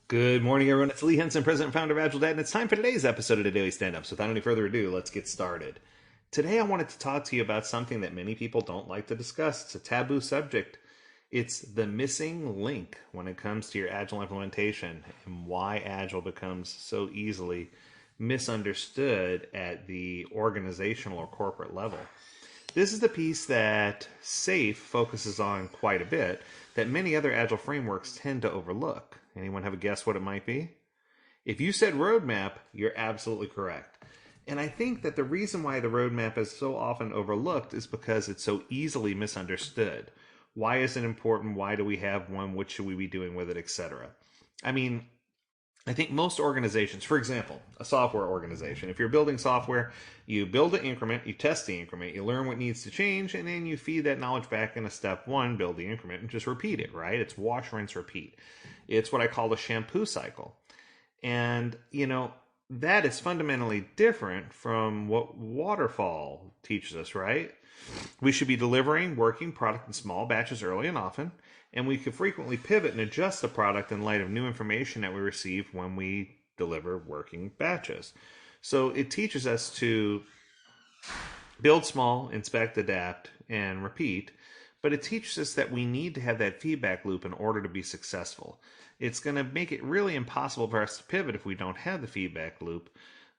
Good morning, everyone. It's Lee Henson, President and Founder of AgileDad, and it's time for today's episode of the Daily Stand-Up. So without any further ado, let's get started. Today I wanted to talk to you about something that many people don't like to discuss. It's a taboo subject. It's the missing link when it comes to your Agile implementation and why Agile becomes so easily misunderstood at the organizational or corporate level. This is the piece that SAFe focuses on quite a bit that many other Agile frameworks tend to overlook. Anyone have a guess what it might be? If you said roadmap, you're absolutely correct. And I think that the reason why the roadmap is so often overlooked is because it's so easily misunderstood. Why is it important? Why do we have one? What should we be doing with it, etc.? I mean, I think most organizations, for example, a software organization, if you're building software, you build an increment, you test the increment, you learn what needs to change, and then you feed that knowledge back into step one, build the increment, and just repeat it, right? It's wash, rinse, repeat. It's what I call the shampoo cycle. And, that is fundamentally different from what waterfall teaches us, right? We should be delivering working product in small batches early and often, and we could frequently pivot and adjust the product in light of new information that we receive when we deliver working batches. So it teaches us to build small, inspect, adapt, and repeat, but it teaches us that we need to have that feedback loop in order to be successful. It's going to make it really impossible for us to pivot if we don't have the feedback loop.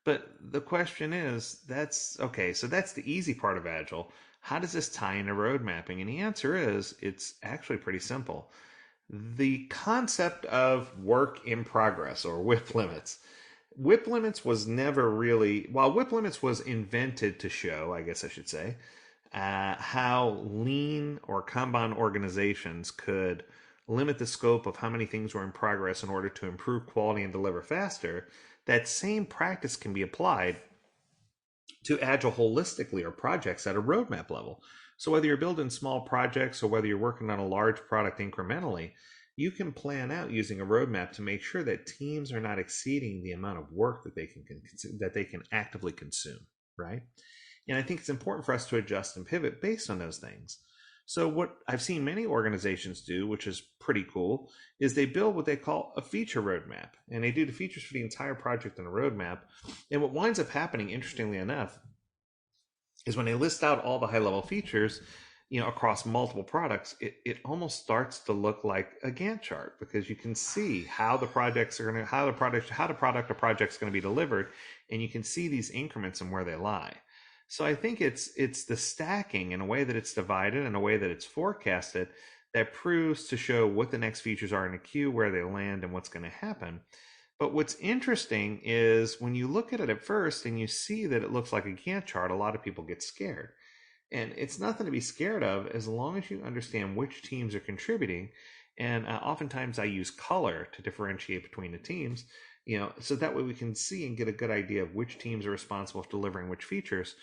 But the question is, that's okay, so that's the easy part of Agile. How does this tie into road mapping? And the answer is, it's actually pretty simple. The concept of work in progress or WIP limits. WIP limits was never really, while WIP limits was invented to show, I guess I should say, how lean or Kanban organizations could limit the scope of how many things were in progress in order to improve quality and deliver faster, that same practice can be applied to Agile holistically or projects at a roadmap level. So whether you're building small projects or whether you're working on a large product incrementally, you can plan out using a roadmap to make sure that teams are not exceeding the amount of work that they can actively consume, right? And I think it's important for us to adjust and pivot based on those things. So what I've seen many organizations do, which is pretty cool, is they build what they call a feature roadmap. And they do the features for the entire project in a roadmap. And what winds up happening, interestingly enough, is when they list out all the high-level features, across multiple products, it almost starts to look like a Gantt chart because you can see how the projects are going to, how the product or project's going to be delivered, and you can see these increments and where they lie. So I think it's the stacking in a way that it's divided, in a way that it's forecasted, that proves to show what the next features are in a queue, where they land, and what's going to happen. But what's interesting is when you look at it at first and you see that it looks like a Gantt chart, a lot of people get scared. And it's nothing to be scared of as long as you understand which teams are contributing. And oftentimes I use color to differentiate between the teams, so that way we can see and get a good idea of which teams are responsible for delivering which features.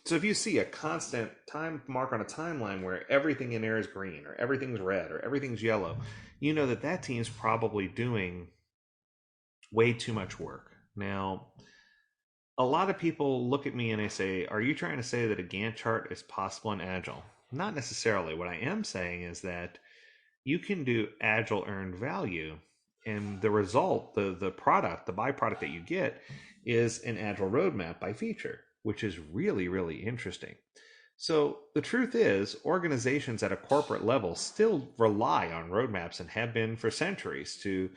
So if you see a constant time mark on a timeline where everything in there is green or everything's red or everything's yellow, you know that team's probably doing way too much work. Now, a lot of people look at me and they say, are you trying to say that a Gantt chart is possible in Agile? Not necessarily. What I am saying is that you can do Agile earned value, and the result, the product, the byproduct that you get is an Agile roadmap by feature, which is really, really interesting. So the truth is, organizations at a corporate level still rely on roadmaps and have been for centuries to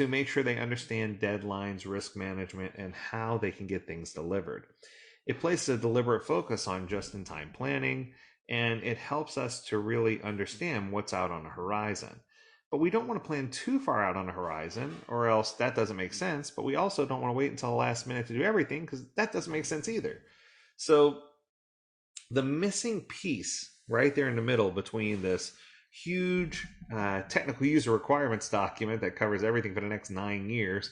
make sure they understand deadlines, risk management, and how they can get things delivered. It places a deliberate focus on just-in-time planning, and it helps us to really understand what's out on the horizon. But we don't want to plan too far out on the horizon, or else that doesn't make sense. But we also don't want to wait until the last minute to do everything, because that doesn't make sense either. So the missing piece right there in the middle between this huge technical user requirements document that covers everything for the next 9 years,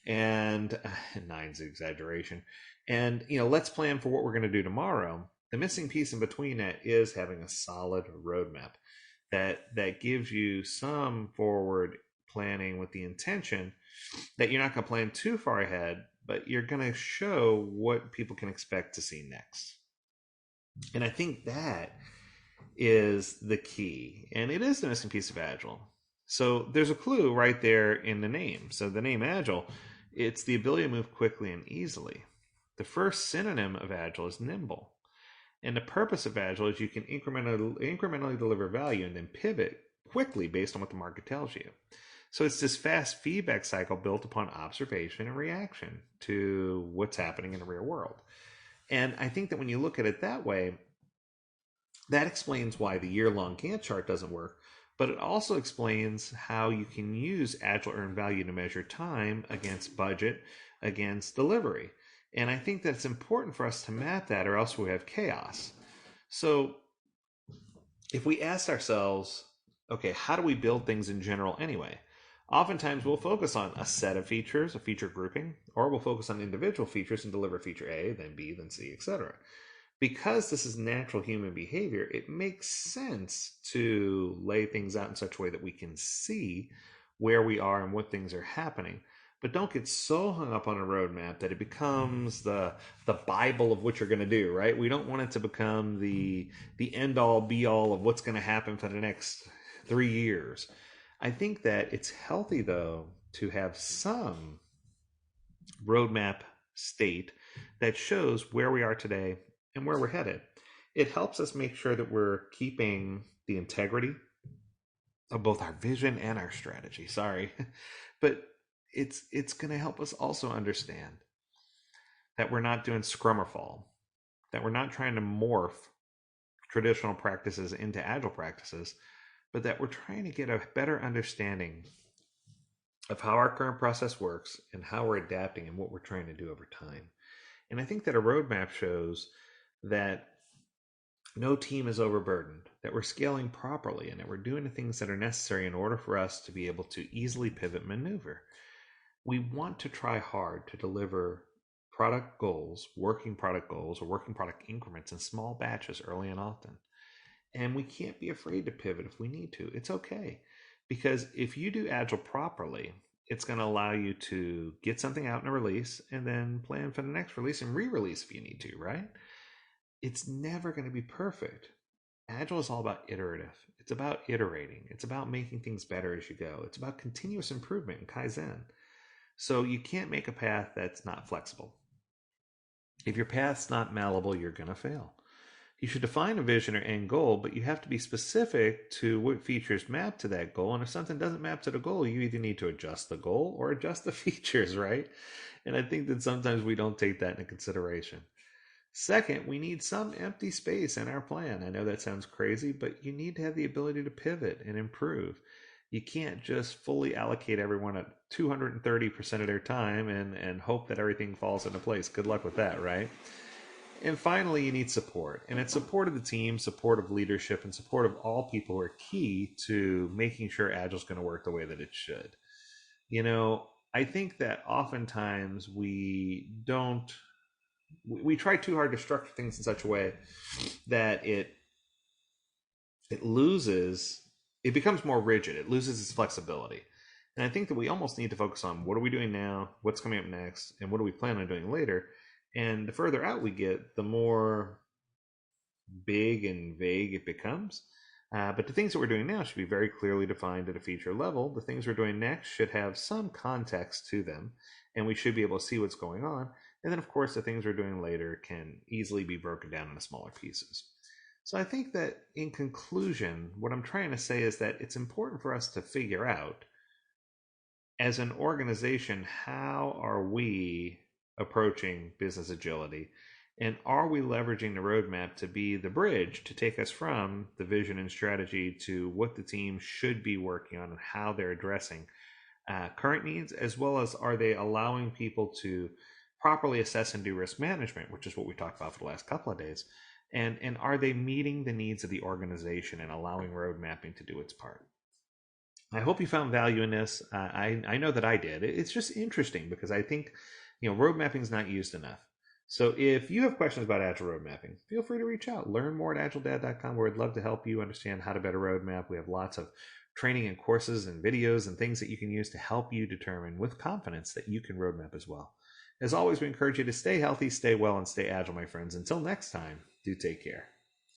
and nine's an exaggeration, and let's plan for what we're going to do tomorrow. The missing piece in between that is having a solid roadmap that gives you some forward planning with the intention that you're not going to plan too far ahead, but you're going to show what people can expect to see next. And I think that is the key. And it is the missing piece of Agile. So there's a clue right there in the name. So the name Agile, it's the ability to move quickly and easily. The first synonym of Agile is nimble. And the purpose of Agile is you can incrementally deliver value and then pivot quickly based on what the market tells you. So it's this fast feedback cycle built upon observation and reaction to what's happening in the real world. And I think that when you look at it that way, that explains why the year-long Gantt chart doesn't work, but it also explains how you can use Agile earned value to measure time against budget, against delivery. And I think that it's important for us to map that, or else we have chaos. So if we ask ourselves, okay, how do we build things in general anyway? Oftentimes we'll focus on a set of features, a feature grouping, or we'll focus on individual features and deliver feature A, then B, then C, etc. Because this is natural human behavior, it makes sense to lay things out in such a way that we can see where we are and what things are happening. But don't get so hung up on a roadmap that it becomes the Bible of what you're going to do, right? We don't want it to become the end all be all of what's going to happen for the next 3 years. I think that it's healthy, though, to have some roadmap state that shows where we are today and where we're headed. It helps us make sure that we're keeping the integrity of both our vision and our strategy. Sorry. But it's going to help us also understand that we're not doing scrum or fall, that we're not trying to morph traditional practices into agile practices, but that we're trying to get a better understanding of how our current process works and how we're adapting and what we're trying to do over time. And I think that a roadmap shows that no team is overburdened, that we're scaling properly, and that we're doing the things that are necessary in order for us to be able to easily pivot and maneuver. We want to try hard to deliver product goals, working product goals, or working product increments in small batches early and often. And we can't be afraid to pivot if we need to. It's okay. Because if you do Agile properly, it's going to allow you to get something out in a release and then plan for the next release and re-release if you need to, right? It's never going to be perfect. Agile is all about iterative. It's about iterating. It's about making things better as you go. It's about continuous improvement and Kaizen. So you can't make a path that's not flexible. If your path's not malleable, you're going to fail. You should define a vision or end goal, but you have to be specific to what features map to that goal. And if something doesn't map to the goal, you either need to adjust the goal or adjust the features, right? And I think that sometimes we don't take that into consideration. Second, we need some empty space in our plan. I know that sounds crazy, but you need to have the ability to pivot and improve. You can't just fully allocate everyone at 230% of their time and hope that everything falls into place. Good luck with that, right? And finally, you need support. And it's support of the team, support of leadership, and support of all people who are key to making sure Agile is going to work the way that it should. I think that oftentimes we try too hard to structure things in such a way that it becomes more rigid. It loses its flexibility. And I think that we almost need to focus on what are we doing now, what's coming up next, and what do we plan on doing later. And the further out we get, the more big and vague it becomes. But the things that we're doing now should be very clearly defined at a feature level. The things we're doing next should have some context to them, and we should be able to see what's going on. And then, of course, the things we're doing later can easily be broken down into smaller pieces. So I think that in conclusion, what I'm trying to say is that it's important for us to figure out, as an organization, how are we approaching business agility, and are we leveraging the roadmap to be the bridge to take us from the vision and strategy to what the team should be working on and how they're addressing current needs, as well as are they allowing people to properly assess and do risk management, which is what we talked about for the last couple of days, and are they meeting the needs of the organization and allowing road mapping to do its part. I hope you found value in this. I know that I did. It's just interesting because I think road mapping is not used enough. So if you have questions about Agile road mapping, feel free to reach out. Learn more at agiledad.com, where I'd love to help you understand how to better roadmap. We have lots of training and courses and videos and things that you can use to help you determine with confidence that you can roadmap as well. As always, we encourage you to stay healthy, stay well, and stay agile, my friends. Until next time, do take care.